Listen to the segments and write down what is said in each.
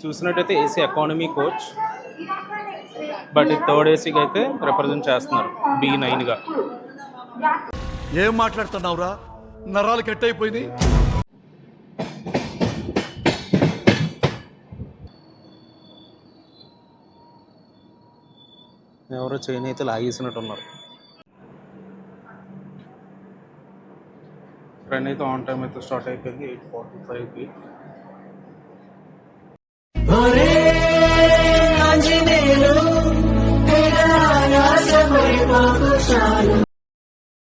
చూసినట్టయితే AC economy coach, but ఇది third ఏసీకి అయితే రిప్రజెంట్ చేస్తున్నారు B9గా. ఏం మాట్లాడుతున్నావురా? నరాలు కట్ అయిపోయింది. ఎవరో చైన్ అయితే లాగేసినట్టు ఉన్నారు. ట్రైన్ అయితే ఆన్ టైం అయితే స్టార్ట్ అయిపోయింది 8:45కి.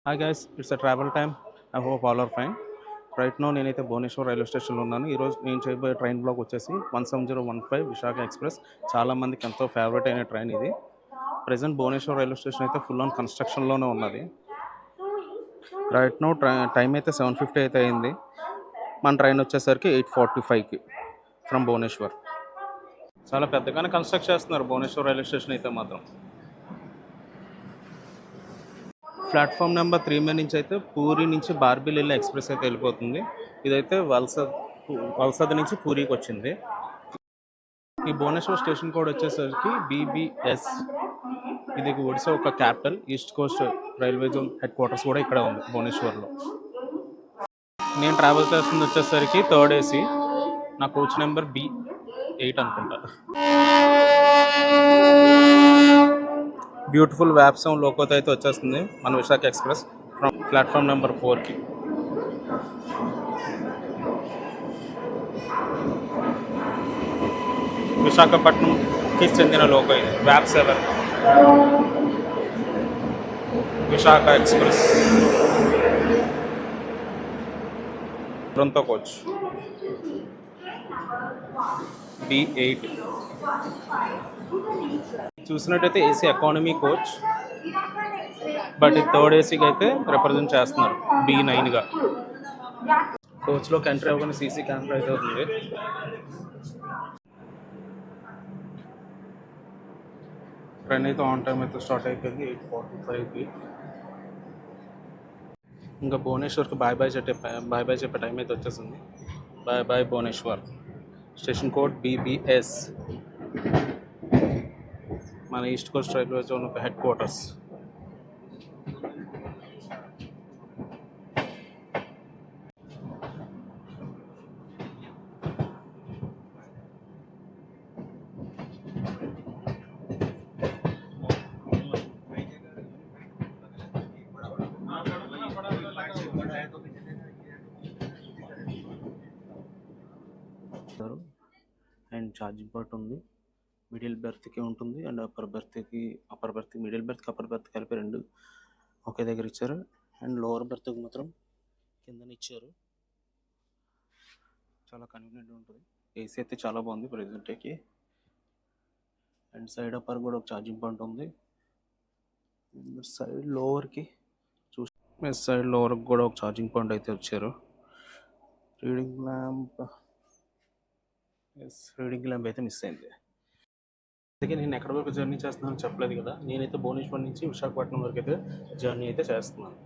Hi guys, it's a travel time. I hope all are fine. Right now నేనైతే భువనేశ్వర్ రైల్వే స్టేషన్లో ఉన్నాను. ఈరోజు నేను చేయబోయే ట్రైన్ బ్లాక్ వచ్చేసి 17015 విశాఖ ఎక్స్ప్రెస్. చాలామందికి ఎంతో ఫేవరెట్ అయిన ట్రైన్ ఇది. ప్రజెంట్ భువనేశ్వర్ రైల్వే స్టేషన్ అయితే ఫుల్ ఆన్ కన్స్ట్రక్షన్లోనే ఉన్నది. రైట్ నో టైం అయితే 7:50 అయితే అయింది. మన ట్రైన్ వచ్చేసరికి 8:45కి ఫ్రమ్ భువనేశ్వర్. చాలా పెద్దగానే కన్స్ట్రక్ట్ చేస్తున్నారు భువనేశ్వర్ రైల్వే స్టేషన్ అయితే మాత్రం. ప్లాట్ఫామ్ నెంబర్ 3 మీద నుంచి అయితే పూరి నుంచి బార్బిలిల్లా ఎక్స్ప్రెస్ అయితే వెళ్ళిపోతుంది. ఇదైతే వల్సద్ నుంచి పూరికి వచ్చింది. ఈ భువనేశ్వర్ స్టేషన్ కోడ్ వచ్చేసరికి BBS. ఇది ఒడిశా ఒక capital. East coast railway zone head quarters కూడా ఇక్కడ ఉంది భువనేశ్వర్లో. నేను ట్రావెల్ చేస్తుంది వచ్చేసరికి థర్డ్ ఏసీ. నా కోచ్ నెంబర్ B8 అనుకుంటా. బ్యూటిఫుల్ వ్యాప్సం లోకోతో అయితే వచ్చేస్తుంది మన Visakha express from platform number 4కి. విశాఖపట్నంకి చెందిన లోకో ఇది వ్యాప్ 7 Visakha express Duronto coach B8. చూసినట్టయితే ఏసీ ఎకానమీ కోచ్, బట్ ఇది థర్డ్ ఏసీకి అయితే రిప్రజెంట్ చేస్తున్నారు B9గా. కోచ్లోకి ఎంట్రీ అవ్వగానే సీసీ కెమెరా అయితే ఉంది. ట్రైన్ అయితే ఆన్ టైం అయితే స్టార్ట్ అయిపోయింది 8:45కి. ఇంకా భువనేశ్వర్కి బాయ్ బాయ్ చెప్పే టైం అయితే వచ్చేసింది. Bye bye Bhubaneswar. Station code BBS. మన ఈస్ట్ కోస్ట్ రైల్వే జోన్ ఒక headquarters. And charging part ఉంది. మిడిల్ బెర్త్కి ఉంటుంది అండ్ అప్పర్ బెర్త్ మిడిల్ బెర్త్కి అప్పర్ బెర్త్ కలిపి రెండు ఒకే దగ్గర ఇచ్చారు. అండ్ లోవర్ బెర్త్కి మాత్రం కిందన ఇచ్చారు. చాలా కన్వీనియంట్ ఉంటుంది. ఏసీ అయితే చాలా బాగుంది ప్రెజెంట్కి. అండ్ సైడ్ అప్పర్ కూడా ఒక ఛార్జింగ్ పాయింట్ ఉంది. సైడ్ లోవర్కి కూడా ఒక ఛార్జింగ్ పాయింట్ అయితే వచ్చారు. రీడింగ్ ల్యాంప్ అయితే మిస్ అయింది. అందుకే నేను ఎక్కడి వరకు జర్నీ చేస్తున్నాను చెప్పలేదు కదా. నేనైతే భువనేశ్వర్ నుంచి విశాఖపట్నం వరకు అయితే జర్నీ అయితే చేస్తున్నాను.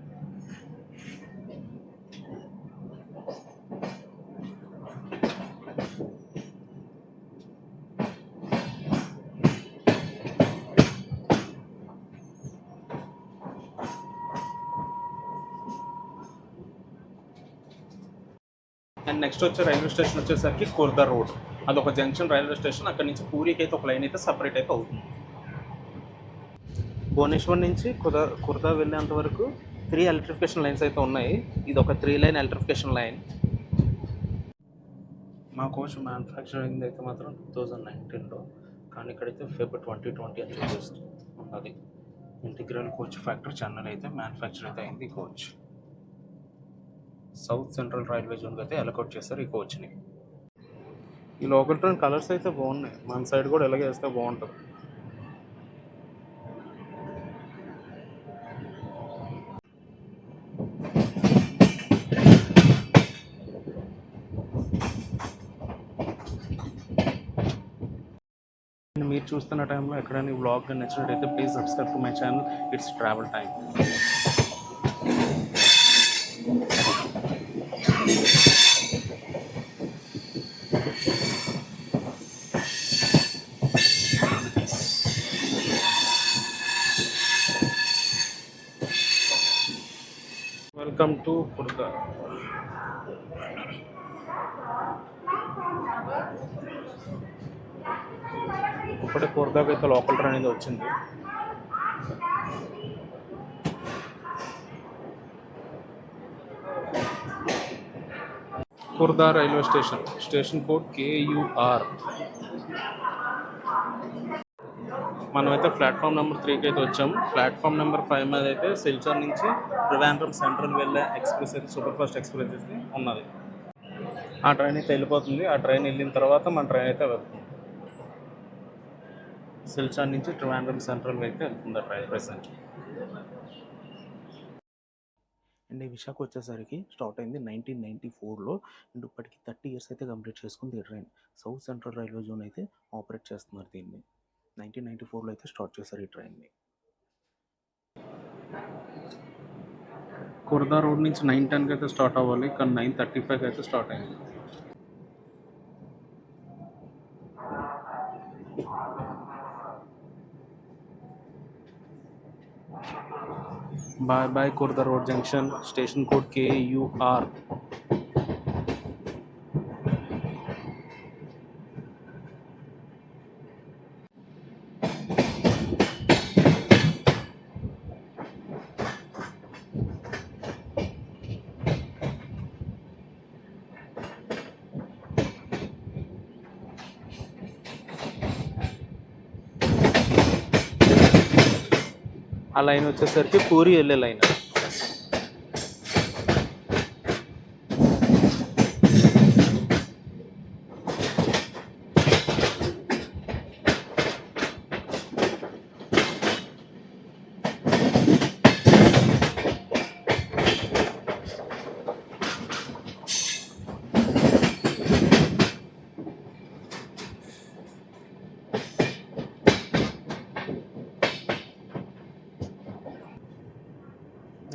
అండ్ నెక్స్ట్ వచ్చే రైల్వే స్టేషన్ వచ్చేసరికి కుర్దా రోడ్. అదొక జంక్షన్ రైల్వే స్టేషన్. అక్కడ నుంచి పూరికి అయితే ఒక లైన్ అయితే సపరేట్ అయితే అవుతుంది. భువనేశ్వర్ నుంచి కుర్దా వెళ్ళేంత వరకు 3 ఎలక్ట్రిఫికేషన్ లైన్స్ అయితే ఉన్నాయి. ఇది ఒక 3 లైన్ ఎలక్ట్రిఫికేషన్ లైన్. మా కోచ్ మ్యానుఫ్యాక్చరింగ్ అయితే మాత్రం 2019లో, కానీ ఇక్కడైతే Feb 2020 అని చూపిస్తుంది. అది ఇంటిగ్రల్ కోచ్ ఫ్యాక్టరీ ఛానల్ అయితే మ్యానుఫ్యాక్చర్ అయితే అయింది. కోచ్ సౌత్ సెంట్రల్ రైల్వే జోన్కి అయితే అలకౌట్ చేస్తారు ఈ కోచ్ని. ఈ లోకల్ ట్రైన్ కలర్స్ అయితే బాగున్నాయి. మన సైడ్ కూడా ఎలాగే వేస్తే బాగుంటుంది. మీరు చూస్తున్న టైంలో ఎక్కడైనా ఈ వ్లాగ్ నచ్చినట్టయితే please subscribe to my channel. It's travel time. Welcome to Khurda. ఇప్పుడే ఖుర్దాకి అయితే లోకల్ ట్రైన్ అనేది వచ్చింది. Khurda railway station, station code KUR. మనమైతే ప్లాట్ఫామ్ నెంబర్ 3కి అయితే వచ్చాము. ప్లాట్ఫామ్ నెంబర్ 5 మీద అయితే సిల్చార్ నుంచి ట్రివాండ్రం సెంట్రల్ వెళ్ళే ఎక్స్ప్రెస్ అయితే సూపర్ ఫాస్ట్ ఎక్స్ప్రెస్ అయితే ఉన్నది. ఆ ట్రైన్ అయితే వెళ్ళిపోతుంది. ఆ ట్రైన్ వెళ్ళిన తర్వాత మన ట్రైన్ అయితే వెళ్తుంది. సిల్చార్ నుంచి ట్రివాండ్రం సెంట్రల్ అయితే వెళ్తుంది ఆ ట్రైన్ ప్రెసెంట్. అండ్ ఈ విశాఖ వచ్చేసరికి స్టార్ట్ అయింది 1994లో. అండ్ ఇప్పటికి 30 ఇయర్స్ అయితే కంప్లీట్ చేసుకుంది ఈ train. South central railway zone అయితే ఆపరేట్ చేస్తున్నారు దీన్ని. 1994లో అయితే స్టార్ట్ చేశారు ఈ ట్రైన్ని. ఖుర్దా రోడ్ నుంచి 9:10కి అయితే స్టార్ట్ అవ్వాలి, కానీ 9:35కి అయితే స్టార్ట్ అయింది. Bye bye Khurda road junction, station code KUR. ఆ లైన్ వచ్చేసరికి పూరి వెళ్ళే line.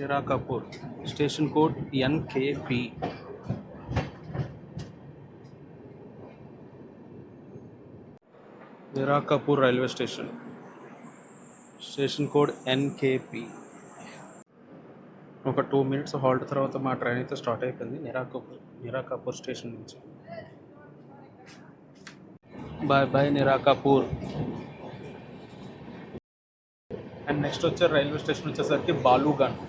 Meera Kapur, station code NKP. Meera Kapur railway station, station code NKP. ఒక 2 మినిట్స్ హాల్ట్ తర్వాత మా ట్రైన్ అయితే స్టార్ట్ అయిపోయింది మీరా కపూర్ స్టేషన్ నుంచి. Bye bye Meera Kapur. And next వచ్చే రైల్వే స్టేషన్ వచ్చేసరికి Balugunj.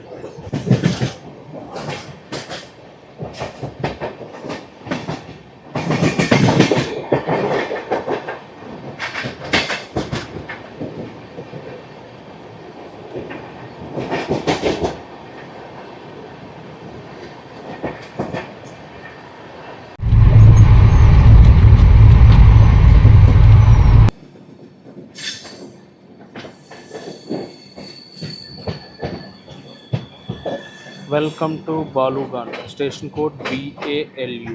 Welcome to Balugunj, station code BALU.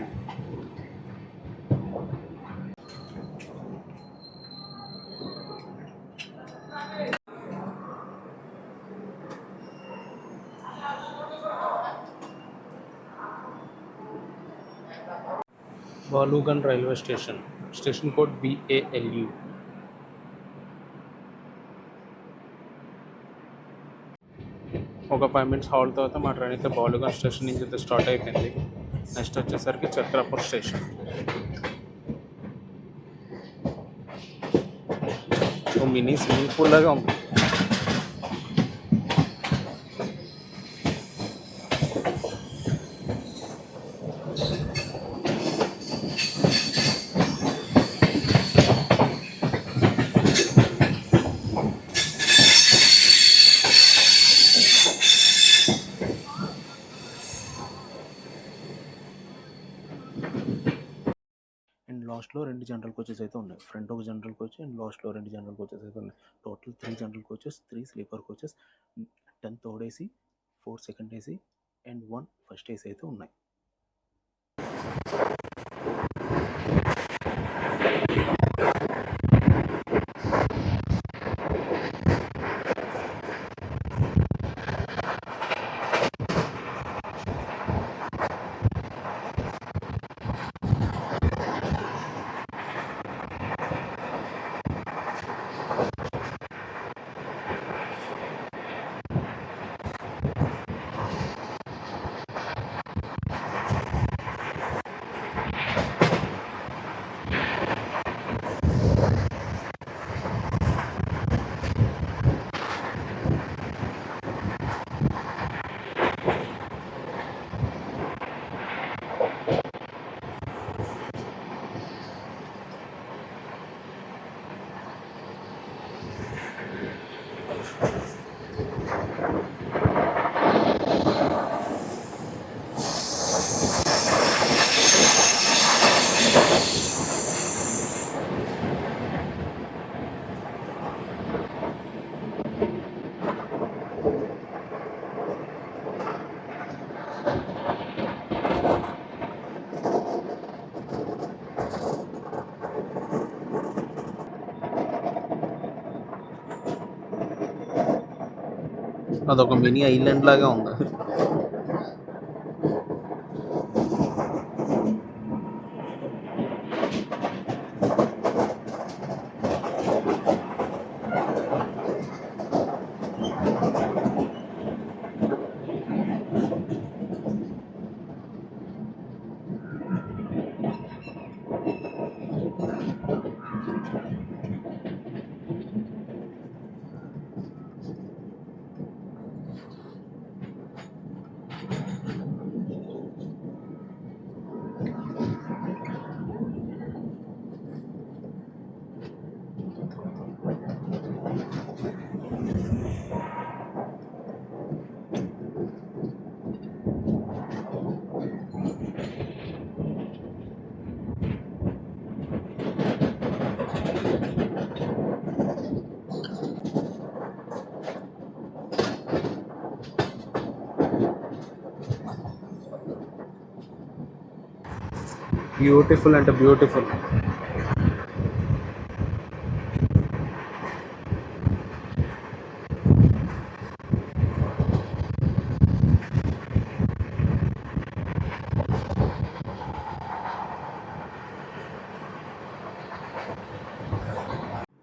Balugunj railway station, station code BALU. ఒక 5 మినిట్స్ హాల్ట్ తర్వాత మా ట్రైన్ అయితే బాలుగంజ్ స్టేషన్ నుంచి అయితే స్టార్ట్ అయిపోయింది. నెక్స్ట్ వచ్చేసరికి చక్రాపూర్ స్టేషన్. మినీ స్విమ్మింగ్ పూల్ లాగా ఉంది. అండ్ లాస్ట్లో 2 జనరల్ కోచెస్ అయితే ఉన్నాయి. ఫ్రంట్ ఒక జనరల్ కోచ్ అండ్ లాస్ట్లో 2 జనరల్ కోచెస్ అయితే ఉన్నాయి. Total 3 general coaches, 3 sleeper coaches, 10 third AC, 4 second AC and 1 first AC అయితే ఉన్నాయి. అదొక మినీ ఐలాండ్ లాగా ఉంది. బ్యూటిఫుల్ అంటే బ్యూటిఫుల్.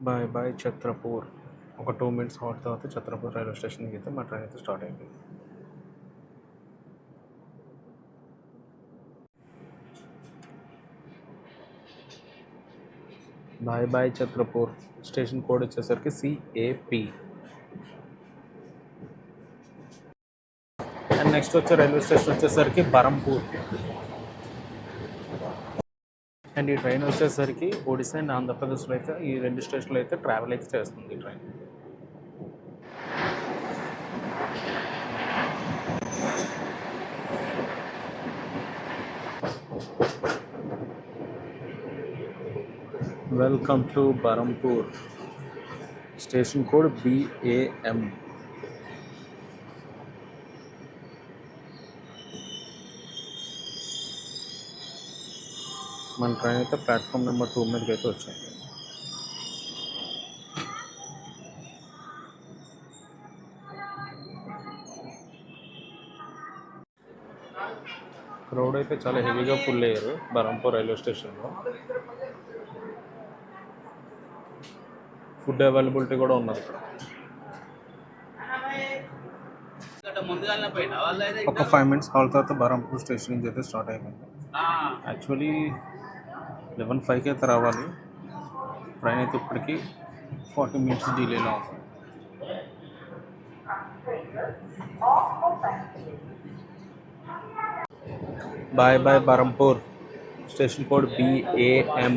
Bye bye Chhatrapur. ఒక 2 minutes హాల్ట్ తర్వాత ఛత్రపూర్ రైల్వే స్టేషన్కి అయితే మా ట్రైన్ అయితే స్టార్ట్ అయింది. Bye bye Chhatrapur. Station code వచ్చేసరికి CAP. అండ్ నెక్స్ట్ వచ్చే రైల్వే స్టేషన్ వచ్చేసరికి బరంపూర్. అండ్ ఈ ట్రైన్ వచ్చేసరికి ఒడిశా అండ్ ఆంధ్రప్రదేశ్లో అయితే ఈ 2 స్టేషన్లో అయితే ట్రావెల్ అయితే చేస్తుంది ఈ train. Welcome to Berhampur. Station code BAM. మన ట్రైన్ అయితే ప్లాట్ఫామ్ నెంబర్ 2 మీదకి అయితే వచ్చింది. క్రౌడ్ అయితే చాలా హెవీగా ఫుల్ అయ్యారు బరంపూర్ రైల్వే స్టేషన్లో. ఫుడ్ అవైలబిలిటీ కూడా ఉన్నది ఇక్కడ. ఒక 5 minutes హాల్ట్ తర్వాత బరంపూర్ స్టేషన్ నుంచి అయితే స్టార్ట్ అయిపోయింది. యాక్చువల్లీ 11:05కి అయితే రావాలి. ట్రైన్ అయితే ఇప్పటికీ 40 minutes డిలేలో ఉంది. Bye bye Berhampur. Station code BAM.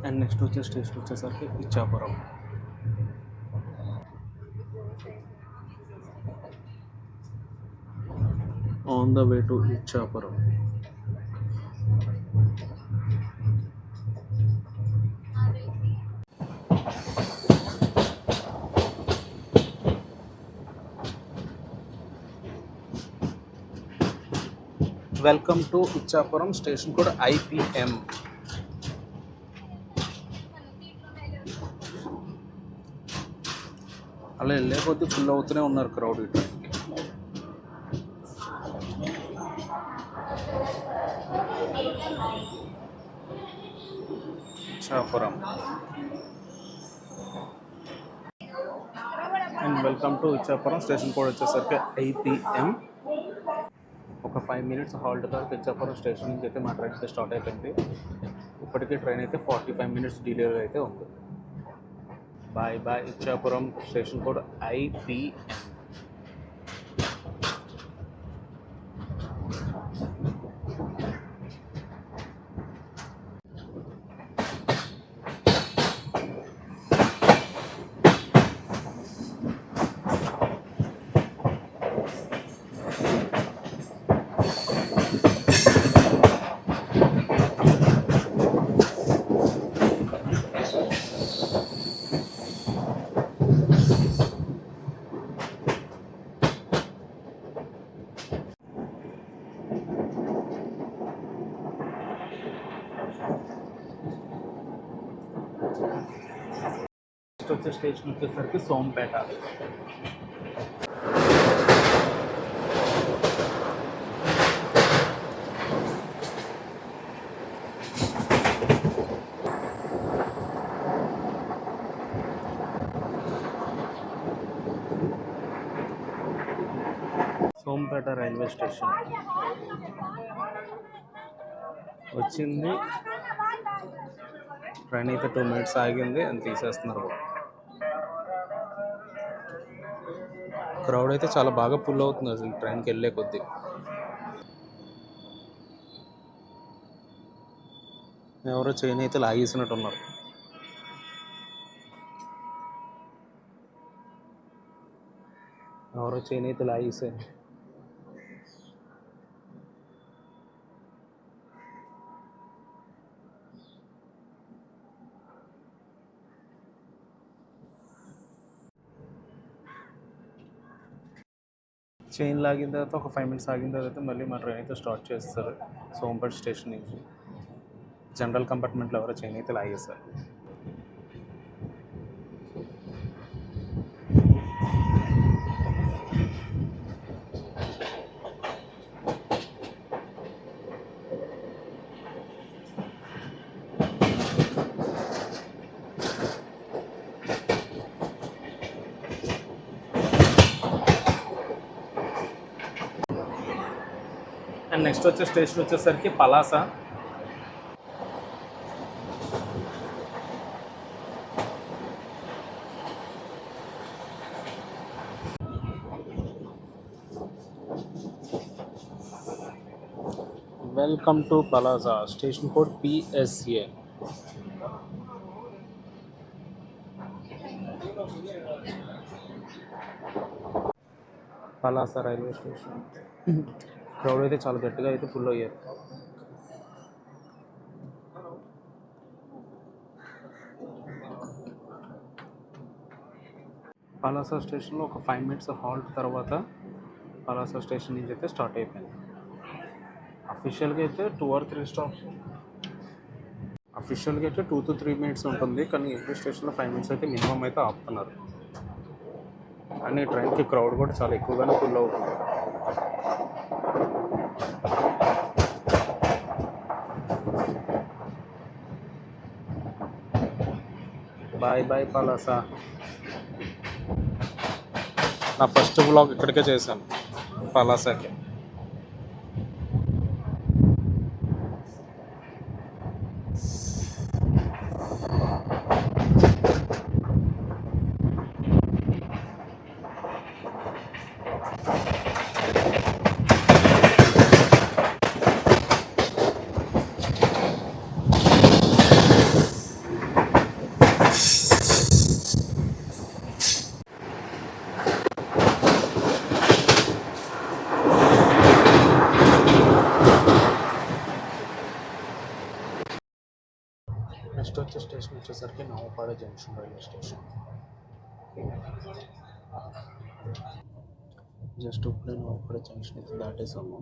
And next వచ్చే స్టేషన్ వచ్చేసరికి Ichchapuram. On the way to Ichchapuram. Welcome to Ichchapuram. Station code IPM. అలా వెళ్ళే కొద్దీ ఫుల్ అవుతూనే ఉన్నారు క్రౌడ్ ఈ ట్రైన్కి. Ichchapuram. And welcome to Ichchapuram. Station code వచ్చేసరికి IPM. ఒక 5 minutes హాల్ట్ తర్వాత ఇచ్చాపురం స్టేషన్ నుంచి అయితే మా ట్రైన్ అయితే స్టార్ట్ అయిపోయింది. ఇప్పటికీ ట్రైన్ అయితే 45 minutes డిలే అయితే ఉంది. Bye bye Ichchapuram. Station code IPM. Next వచ్చే స్టేషన్ వచ్చేసరికి సోంపేట. సోంపేట రైల్వే స్టేషన్ వచ్చింది. ట్రైన్ అయితే 2 minutes ఆగింది అని తీసేస్తున్నారు. క్రౌడ్ అయితే చాలా బాగా ఫుల్ అవుతుంది అసలు ట్రైన్కి వెళ్ళే కొద్దీ. ఎవరో చైన్ అయితే లాగేసినట్టు ఉన్నారు. ఎవరో చైన్ అయితే లాగేసారు. చైన్ లాగిన తర్వాత ఒక 5 minutes ఆగిన తర్వాత మళ్ళీ మా ట్రైన్ అయితే స్టార్ట్ చేస్తారు సోంపేట స్టేషన్ నుంచి. జనరల్ కంపార్ట్మెంట్లో ఎవరో చైన్ అయితే లాగేస్తారు. అండ్ నెక్స్ట్ వచ్చే స్టేషన్ వచ్చేసరికి Palasa. Welcome to Palasa. Station code PSA. Palasa railway station. Crowd అయితే చాలా గట్టిగా అయితే ఫుల్ అయ్యారు. పలాస స్టేషన్లో ఒక 5 minutes హాల్ట్ తర్వాత పలాస స్టేషన్ నుంచి అయితే స్టార్ట్ అయిపోయింది. అఫీషియల్గా అయితే 2 or 3 స్టాప్స్. అఫీషియల్గా అయితే 2 to 3 minutes ఉంటుంది, కానీ ఎవ్రీ స్టేషన్లో 5 minutes అయితే మినిమం అయితే ఆపుతున్నారు. కానీ ట్రైన్కి క్రౌడ్ కూడా చాలా ఎక్కువగానే ఫుల్ అవుతుంది. Bye bye Palasa. నా ఫస్ట్ వ్లాగ్ ఇక్కడికే చేశాను, పలాసకి. నెక్స్ట్ వచ్చే స్టేషన్ వచ్చేసరికి నవపాడ జంక్షన్ రైల్వే స్టేషన్. జస్ట్ ఇప్పుడే నవపాడ జంక్షన్ అయితే దాటేసాము.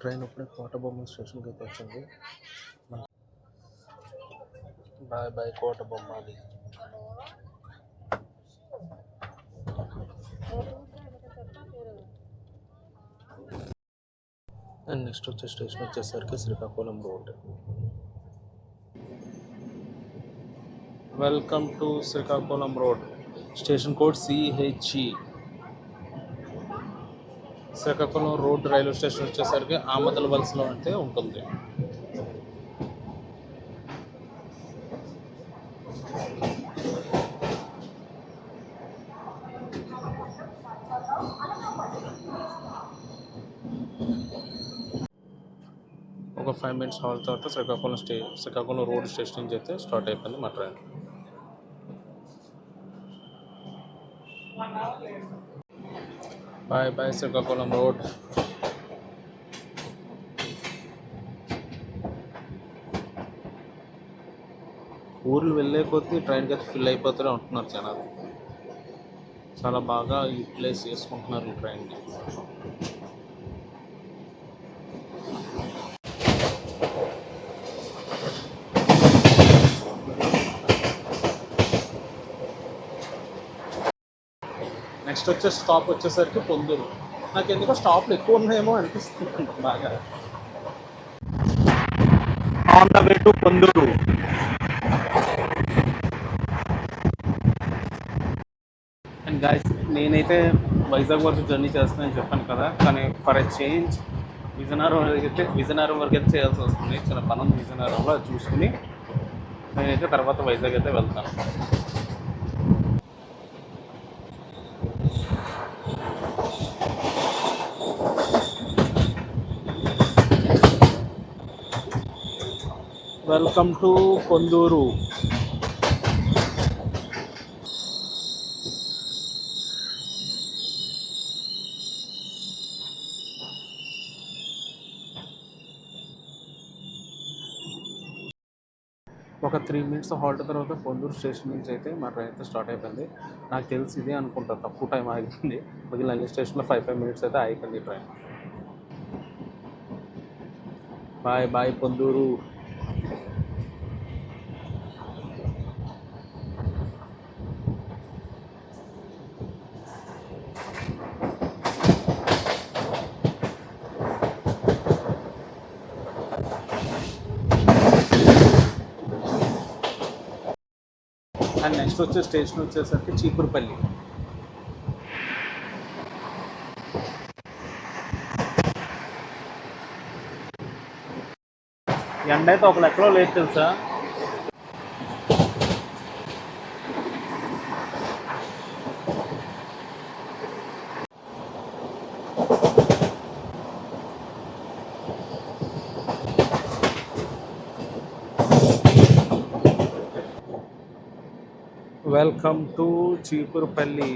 ట్రైన్ ఇప్పుడే కోటబొమ్మ స్టేషన్కి అయితే వచ్చింది. Bye bye Kotabomma. అది అండ్ నెక్స్ట్ వచ్చే స్టేషన్ వచ్చేసరికి Srikakulam road. Welcome to Srikakulam road. Station code CHE. Srikakulam road railway station వచ్చేసరికి ఆమదల వలసలో అంటే ఉంటుంది. ఒక 5 minutes హాల్ తర్వాత శ్రీకాకుళం రోడ్ స్టేషన్ నుంచి అయితే స్టార్ట్ అయిపోయింది మా train. Bye bye Srikakulam road. ఊర్లు వెళ్ళే కొద్దీ ట్రైన్కి అయితే ఫిల్ అయిపోతూనే ఉంటున్నారు జనాలు. చాలా బాగా యూటిలైజ్ చేసుకుంటున్నారు ఈ ట్రైన్ని. నెక్స్ట్ వచ్చే స్టాప్ వచ్చేసరికి పొందూరు. నాకు ఎందుకో స్టాప్లు ఎక్కువ ఉన్నాయేమో అనిపిస్తుంది బాగా. On the way to Ponduru. And guys, నేనైతే వైజాగ్ వరకు జర్నీ చేస్తానని చెప్పాను కదా, కానీ ఫర్ ఎ చేంజ్ విజయనగరం వరకు అయితే చేయాల్సి వస్తుంది. చిన్న పని ఉంది విజయనగరంలో, అది చూసుకుని నేనైతే తర్వాత వైజాగ్ అయితే వెళ్తాను. Welcome to Ponduru. ఒక 3 మినిట్స్ హాల్ట్ తర్వాత పొందూరు స్టేషన్ నుంచి అయితే మా ట్రైన్ అయితే స్టార్ట్ అయిపోయింది. నాకు తెలిసి ఇదే అనుకుంటా తక్కువ టైం ఆగింది. మిగిలిన అన్ని స్టేషన్లో 5 మినిట్స్ అయితే ఆగిపోయింది ఈ train. Bye bye Ponduru. And next వచ్చే స్టేషన్ వచ్చేసరికి చీపురుపల్లి. ఎండ అయితే ఒక లెక్కలో లేదు తెలుసా. Welcome to Chipurupalli.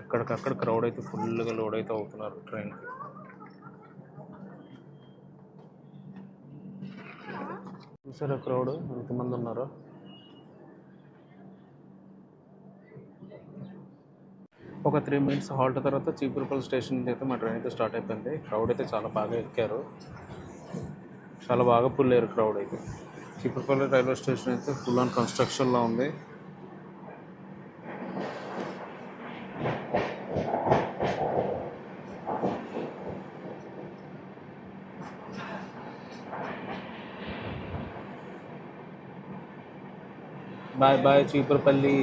అక్కడికక్కడ క్రౌడ్ అయితే ఫుల్గా లోడ్ అయితే అవుతున్నారు ట్రైన్కి. చూసారా క్రౌడ్ ఎంతమంది ఉన్నారో. ఒక 3 మినిట్స్ హాల్ట్ తర్వాత చీపురుపల్లి స్టేషన్ నుంచి అయితే మా ట్రైన్ అయితే స్టార్ట్ అయిపోయింది. క్రౌడ్ అయితే చాలా బాగా ఎక్కారు, చాలా బాగా పుల్లేరు క్రౌడ్ అయితే. చీపురుపల్లి రైల్వే స్టేషన్ అయితే ఫుల్ ఆన్ కన్స్ట్రక్షన్లో ఉంది. Bye bye Cheepurupalli.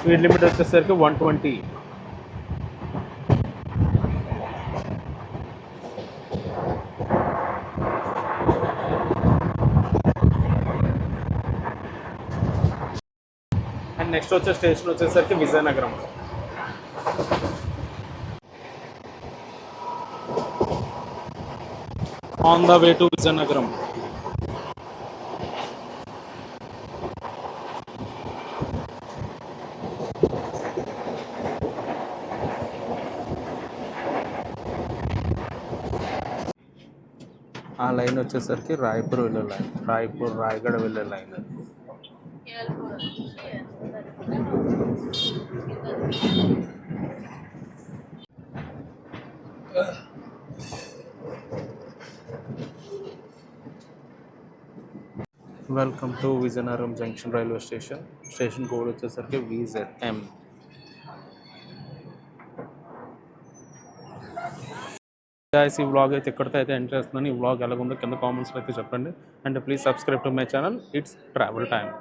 Speed limit వచ్చేసరికి 120. అండ్ నెక్స్ట్ వచ్చే స్టేషన్ వచ్చేసరికి Vizianagaram. On the way to Vizianagaram. ఆ లైన్ వచ్చేసరికి రాయపూర్ వెళ్ళే లైన్, రాయగడ వెళ్ళే line. Welcome to Vizianagaram junction railway station. Station code వచ్చేసరికి VZM. గాయ్స్, ఈ వ్లాగ్ అయితే ఎక్కడితో అయితే ఎండ్ చేస్తున్నాను. ఈ వ్లాగ్ ఎలాగుందో కింద కామెంట్స్లో అయితే చెప్పండి. And please subscribe to my channel. It's travel time.